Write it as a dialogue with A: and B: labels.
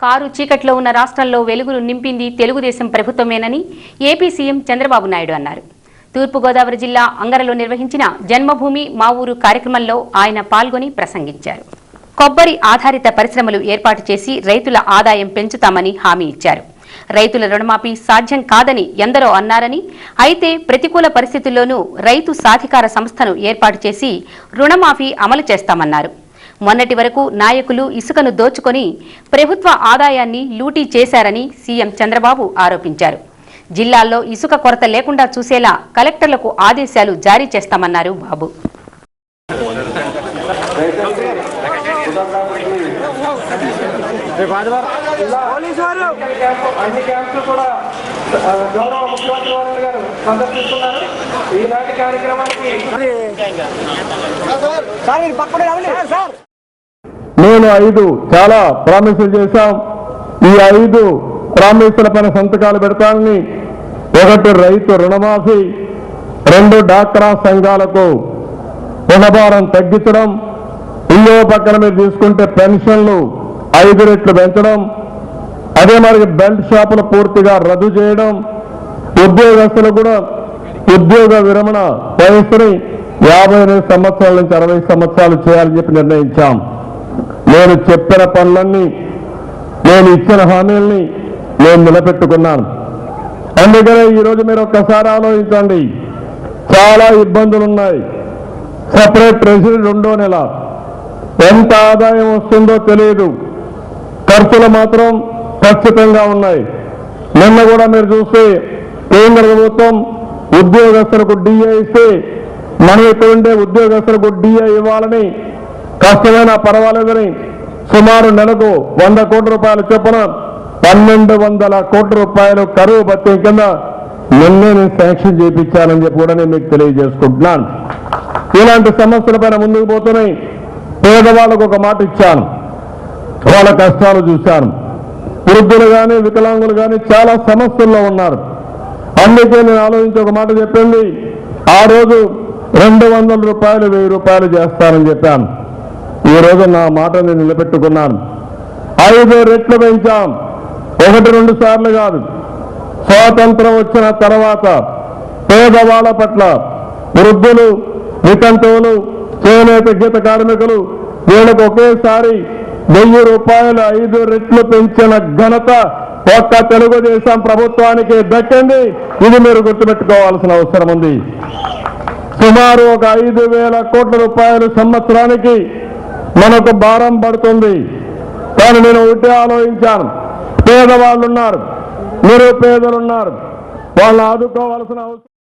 A: Car చీకట్లో ఉన్న రాష్ట్రంలో వెలుగులు నింపింది తెలుగుదేశం ప్రభుత్వమేనని ఏపీ సీఎం చంద్రబాబు నాయుడు అన్నారు. తూర్పుగోదావరి జిల్లా అంగరలో నిర్వహించిన జన్మభూమి మా ఊరు కార్యక్రమంలో ఆయన పాల్గొని ప్రసంగించారు. కొబ్బరి ఆధారిత పరిశ్రమలు ఏర్పాటు చేసి రైతుల ఆదాయం పెంచుతామని హామీ ఇచ్చారు. రైతుల రుణమాఫీ సాధ్యం కాదని ఎందరో అన్నారని, అయితే ప్రతికూల పరిస్థితుల్లోనూ రైతు సాధికార సంస్థను ఏర్పాటు చేసి రుణమాఫీ అమలు చేస్తామన్నారు. మొన్నటి వరకు నాయకులు ఇసుకను దోచుకొని ప్రభుత్వ ఆదాయాన్ని లూటీ చేశారని సీఎం చంద్రబాబు ఆరోపించారు. జిల్లాల్లో ఇసుక కొరత లేకుండా చూసేలా కలెక్టర్లకు ఆదేశాలు జారీ చేస్తామన్నారు బాబు.
B: నేను 5 చాలా ప్రామిసులు చేశాం. ఈ 5 ప్రామిసుల పైన సంతకాలు పెడతానని, 1 రైతు రుణమాఫీ, 2 డాక్రా సంఘాలకు రుణభారం తగ్గించడం, ఇంకో పక్కన మీరు తీసుకుంటే పెన్షన్లు 5 రెట్లు పెంచడం, అదే మరి బెల్ట్ షాపులు పూర్తిగా రద్దు చేయడం, ఉద్యోగస్తులు కూడా ఉద్యోగ విరమణ వయస్సుని 58 సంవత్సరాల నుంచి 60 సంవత్సరాలు చేయాలని చెప్పి నిర్ణయించాం. నేను చెప్పిన పనులన్నీ, నేను ఇచ్చిన హామీల్ని నేను నిలబెట్టుకున్నాను. అందుకనే ఈరోజు మీరు ఒక్కసారి ఆలోచించండి. చాలా ఇబ్బందులు ఉన్నాయి. సెపరేట్ ట్రెజరీ 2వ నెల ఎంత ఆదాయం వస్తుందో తెలియదు. ఖర్చులు మాత్రం ఖచ్చితంగా ఉన్నాయి. నిన్న కూడా మీరు చూస్తే కేంద్ర ప్రభుత్వం ఉద్యోగస్తులకు డిఏ ఇస్తే మనం ఇక్కడ ఉండే ఉద్యోగస్తులకు డిఏ ఇవ్వాలని, కష్టమైనా పర్వాలేదని సుమారు నెలకు 100 కోట్ల రూపాయలు చొప్పున 1200 కోట్ల రూపాయలు కరువు భత్యం కింద నిన్నే నేను శాంక్షన్ చేయించాలని చెప్పి కూడా నేను మీకు తెలియజేసుకుంటున్నాను. ఇలాంటి సమస్యలపైన ముందుకు పోతున్నాయి. పేదవాళ్ళకు ఒక మాట ఇచ్చాను, వాళ్ళ కష్టాలు చూశాను. వృద్ధులు కానీ వికలాంగులు కానీ చాలా సమస్యల్లో ఉన్నారు. అందుకే నేను ఆలోచించి ఒక మాట చెప్పింది, ఆ రోజు 200 రూపాయలు 1000 రూపాయలు చేస్తానని చెప్పాను. ఈ రోజు నా మాట నేను నిలబెట్టుకున్నాను. 5 రెట్లు పెంచాం. 1-2 సార్లు కాదు. స్వాతంత్రం వచ్చిన తర్వాత పేదవాళ్ళ పట్ల, వృద్ధులు, వితంతువులు, చేనేత గీత కార్మికులు వీళ్ళకు ఒకేసారి 1000 రూపాయలు 5 రెట్లు పెంచిన ఘనత ఒక్క తెలుగుదేశం ప్రభుత్వానికి దక్కింది. ఇది మీరు గుర్తుపెట్టుకోవాల్సిన అవసరం ఉంది. సుమారు ఒక 5,000 కోట్ల రూపాయలు సంవత్సరానికి మనకు భారం పడుతుంది. కానీ నేను ఒకటే ఆలోచించాను, పేదవాళ్ళు ఉన్నారు, నిరుపేదలున్నారు, వాళ్ళని ఆదుకోవాల్సిన అవసరం